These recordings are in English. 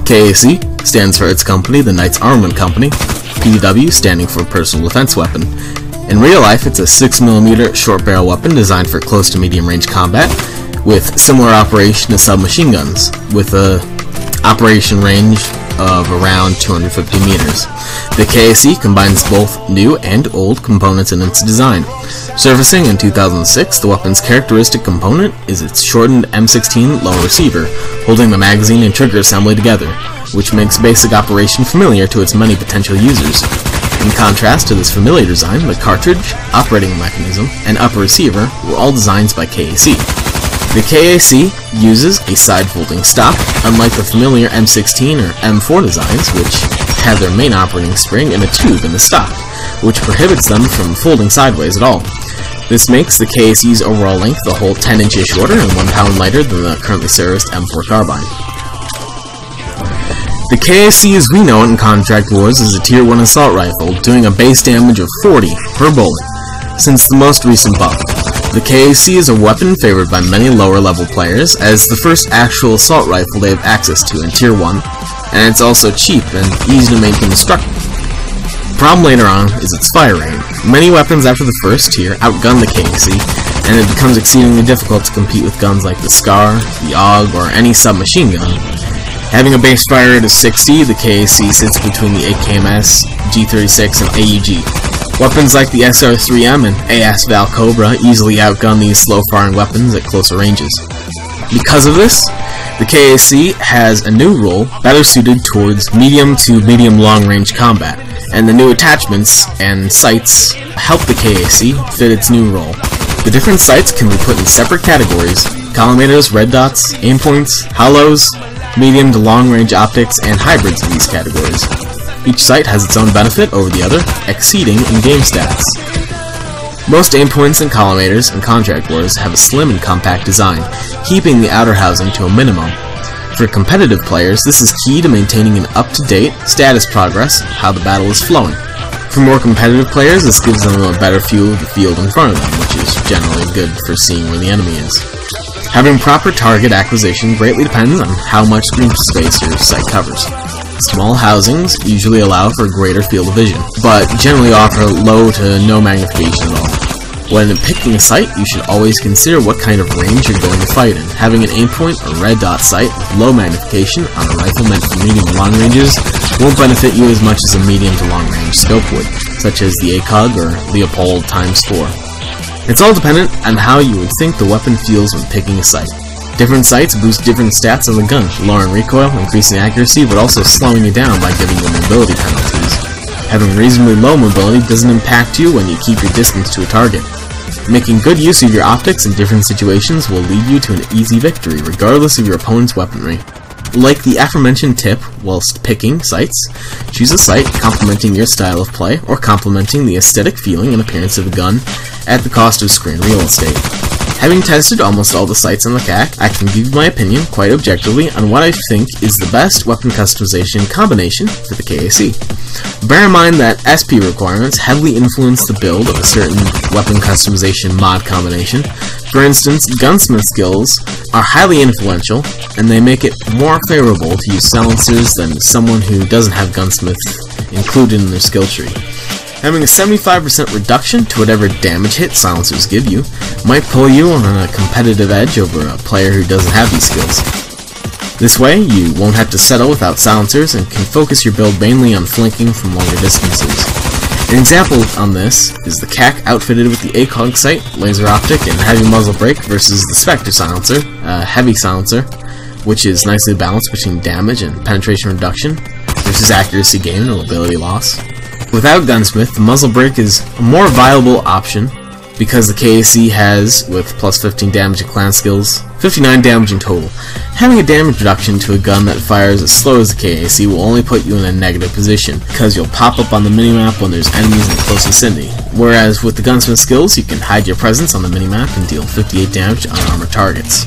KAC stands for its company, the Knights Armament Company, PDW standing for Personal Defense Weapon. In real life, it's a 6mm short barrel weapon designed for close to medium range combat, with similar operation to submachine guns, with a operation range of around 250 meters. The KAC combines both new and old components in its design. Surfacing in 2006, the weapon's characteristic component is its shortened M16 lower receiver, holding the magazine and trigger assembly together, which makes basic operation familiar to its many potential users. In contrast to this familiar design, the cartridge, operating mechanism, and upper receiver were all designs by KAC. The KAC uses a side-folding stock, unlike the familiar M16 or M4 designs, which have their main operating spring in a tube in the stock, which prohibits them from folding sideways at all. This makes the KAC's overall length a whole 10 inches shorter and 1 pound lighter than the currently serviced M4 carbine. The KAC as we know it in Contract Wars is a Tier 1 assault rifle, doing a base damage of 40 per bullet. Since the most recent buff, the KAC is a weapon favored by many lower level players as the first actual assault rifle they have access to in Tier 1, and it's also cheap and easy to make and construct. The problem later on is its fire rate. Many weapons after the first tier outgun the KAC, and it becomes exceedingly difficult to compete with guns like the SCAR, the AUG, or any submachine gun. Having a base fire rate of 60, the KAC sits between the AKMS, G36, and AUG. Weapons like the SR3M and AS Val Cobra easily outgun these slow-firing weapons at closer ranges. Because of this, the KAC has a new role better suited towards medium to medium long-range combat, and the new attachments and sights help the KAC fit its new role. The different sights can be put in separate categories: collimators, red dots, aim points, hollows, medium to long-range optics, and hybrids of these categories. Each sight has its own benefit over the other, exceeding in-game stats. Most aim points and collimators in Contract Wars have a slim and compact design, keeping the outer housing to a minimum. For competitive players, this is key to maintaining an up-to-date status progress of how the battle is flowing. For more competitive players, this gives them a better view of the field in front of them, which is generally good for seeing where the enemy is. Having proper target acquisition greatly depends on how much screen space your sight covers. Small housings usually allow for a greater field of vision, but generally offer low to no magnification at all. When picking a sight, you should always consider what kind of range you're going to fight in. Having an aim point or red dot sight with low magnification on a rifle meant for medium to long ranges won't benefit you as much as a medium to long range scope would, such as the ACOG or Leopold ×4. It's all dependent on how you would think the weapon feels when picking a sight. Different sights boost different stats of the gun, lowering recoil, increasing accuracy, but also slowing you down by giving you mobility penalties. Having reasonably low mobility doesn't impact you when you keep your distance to a target. Making good use of your optics in different situations will lead you to an easy victory, regardless of your opponent's weaponry. Like the aforementioned tip, whilst picking sights, choose a sight complementing your style of play, or complementing the aesthetic feeling and appearance of the gun at the cost of screen real estate. Having tested almost all the sights on the KAC, I can give my opinion quite objectively on what I think is the best weapon customization combination for the KAC. Bear in mind that SP requirements heavily influence the build of a certain weapon customization mod combination. For instance, gunsmith skills are highly influential, and they make it more favorable to use silencers than someone who doesn't have gunsmith included in their skill tree. Having a 75% reduction to whatever damage hit silencers give you might pull you on a competitive edge over a player who doesn't have these skills. This way, you won't have to settle without silencers and can focus your build mainly on flanking from longer distances. An example on this is the KAC outfitted with the ACOG sight, laser optic, and heavy muzzle brake versus the Spectre silencer, a heavy silencer, which is nicely balanced between damage and penetration reduction versus accuracy gain and mobility loss. Without gunsmith, the muzzle brake is a more viable option because the KAC has, with plus 15 damage and clan skills, 59 damage in total. Having a damage reduction to a gun that fires as slow as the KAC will only put you in a negative position, because you'll pop up on the minimap when there's enemies in close vicinity, whereas with the gunsmith skills you can hide your presence on the minimap and deal 58 damage on armored targets.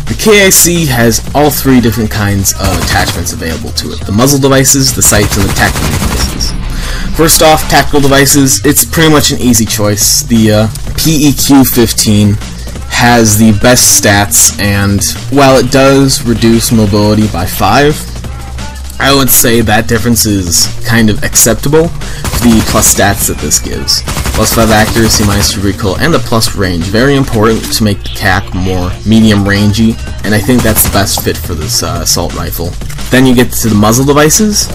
The KAC has all three different kinds of attachments available to it: the muzzle devices, the sights, and the tactical devices. First off, tactical devices, it's pretty much an easy choice. The PEQ-15 has the best stats, and while it does reduce mobility by 5, I would say that difference is kind of acceptable for the plus stats that this gives. Plus 5 accuracy, minus 2 recoil, and the plus range. Very important to make the KAC more medium rangey, and I think that's the best fit for this assault rifle. Then you get to the muzzle devices.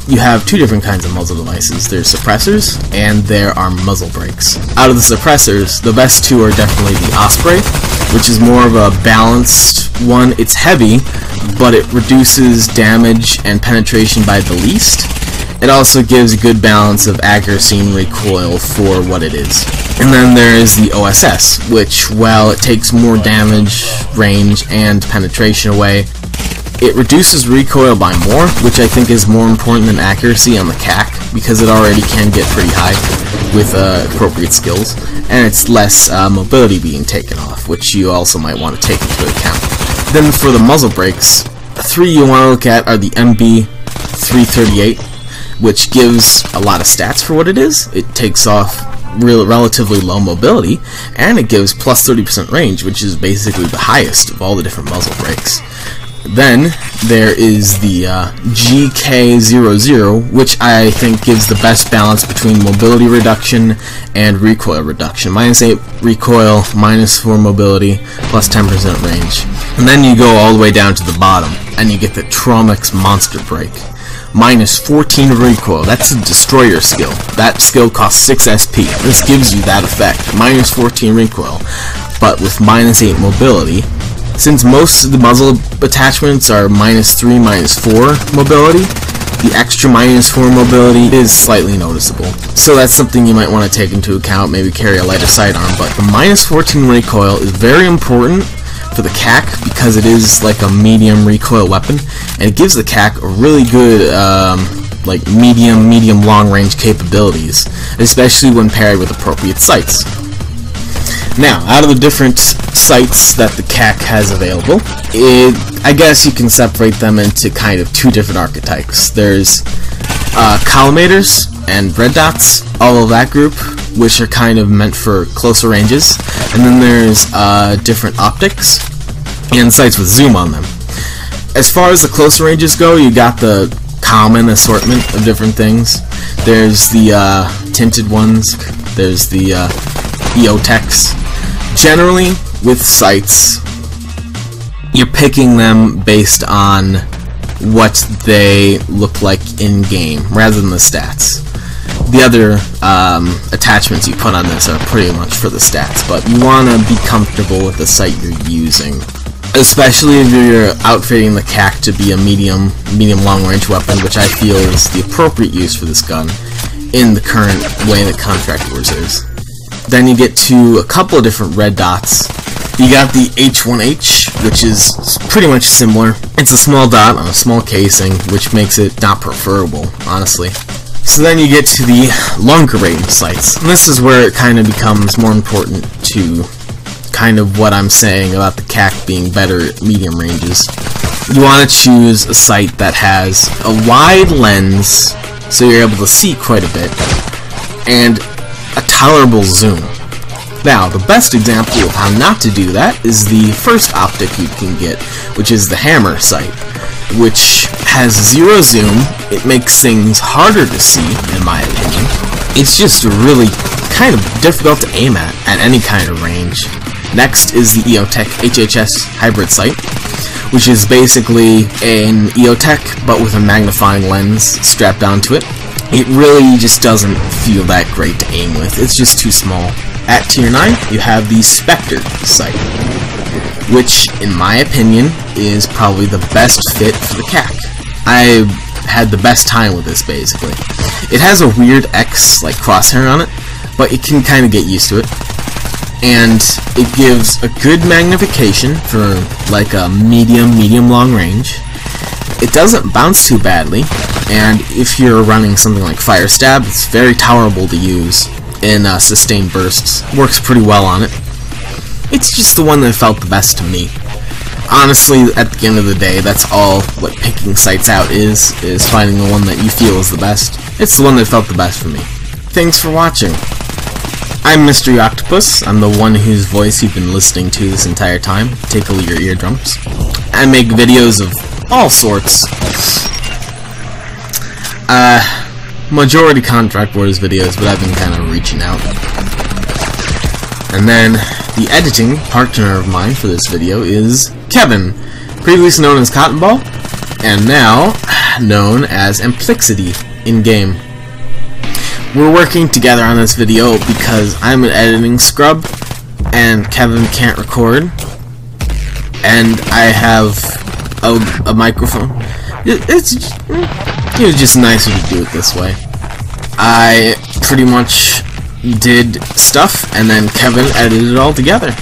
You have two different kinds of muzzle devices. There's suppressors, and there are muzzle brakes. Out of the suppressors, the best two are definitely the Osprey, which is more of a balanced one. It's heavy, but it reduces damage and penetration by the least. It also gives a good balance of accuracy and recoil for what it is. And then there is the OSS, which, while it takes more damage, range, and penetration away, it reduces recoil by more, which I think is more important than accuracy on the KAC, because it already can get pretty high with appropriate skills, and it's less mobility being taken off, which you also might want to take into account. Then for the muzzle brakes, the three you want to look at are the MB338, which gives a lot of stats for what it is. It takes off relatively low mobility, and it gives plus 30% range, which is basically the highest of all the different muzzle brakes. Then there is the GK-00, which I think gives the best balance between mobility reduction and recoil reduction. Minus 8 recoil, minus 4 mobility, plus 10% range. And then you go all the way down to the bottom, and you get the Tromix Monster Brake. Minus 14 recoil. That's a destroyer skill. That skill costs 6 SP. This gives you that effect. Minus 14 recoil, but with minus 8 mobility. Since most of the muzzle attachments are minus 3, minus 4 mobility, the extra minus 4 mobility is slightly noticeable. So that's something you might want to take into account, maybe carry a lighter sidearm, but the minus 14 recoil is very important for the KAC because it is like a medium recoil weapon, and it gives the KAC a really good like medium long range capabilities, especially when paired with appropriate sights. Now, out of the different sights that the KAC has available, I guess you can separate them into kind of two different archetypes. There's collimators and red dots, all of that group, which are kind of meant for closer ranges. And then there's different optics and sights with zoom on them. As far as the closer ranges go, you got the common assortment of different things. There's the tinted ones, there's the EOTechs. Generally, with sights, you're picking them based on what they look like in-game, rather than the stats. The other attachments you put on this are pretty much for the stats, but you want to be comfortable with the sight you're using. Especially if you're outfitting the KAC to be a medium long-range weapon, which I feel is the appropriate use for this gun in the current way that Contract Wars is. Then you get to a couple of different red dots. You got the H1H, which is pretty much similar. It's a small dot on a small casing, which makes it not preferable, honestly. So then you get to the longer range sights. And this is where it kind of becomes more important to kind of what I'm saying about the KAC being better at medium ranges. You want to choose a sight that has a wide lens, so you're able to see quite a bit, and a tolerable zoom. Now, the best example of how not to do that is the first optic you can get, which is the hammer sight, which has zero zoom. It makes things harder to see, in my opinion. It's just really kind of difficult to aim at any kind of range. Next is the EOTech HHS hybrid sight, which is basically an EOTech but with a magnifying lens strapped onto it. It really just doesn't feel that great to aim with. It's just too small. At tier 9, you have the Spectre sight, which, in my opinion, is probably the best fit for the KAC. I had the best time with this, basically. It has a weird X, like, crosshair on it, but you can kind of get used to it. And it gives a good magnification for, like, a medium long range. It doesn't bounce too badly, and if you're running something like Fire Stab, it's very tolerable to use in sustained bursts. Works pretty well on it. It's just the one that felt the best to me. Honestly, at the end of the day, that's all what picking sights out is finding the one that you feel is the best. It's the one that felt the best for me. Thanks for watching. I'm Mystery Octopus. I'm the one whose voice you've been listening to this entire time. Tickle your eardrums. I make videos of all sorts. majority Contract Wars videos, but I've been kind of reaching out. And then the editing partner of mine for this video is Kevin, previously known as Cotton Ball, and now known as Amplexity in-game. We're working together on this video because I'm an editing scrub, and Kevin can't record, and I have a microphone. It was just nicer to do it this way. I pretty much did stuff, and then Kevin edited it all together.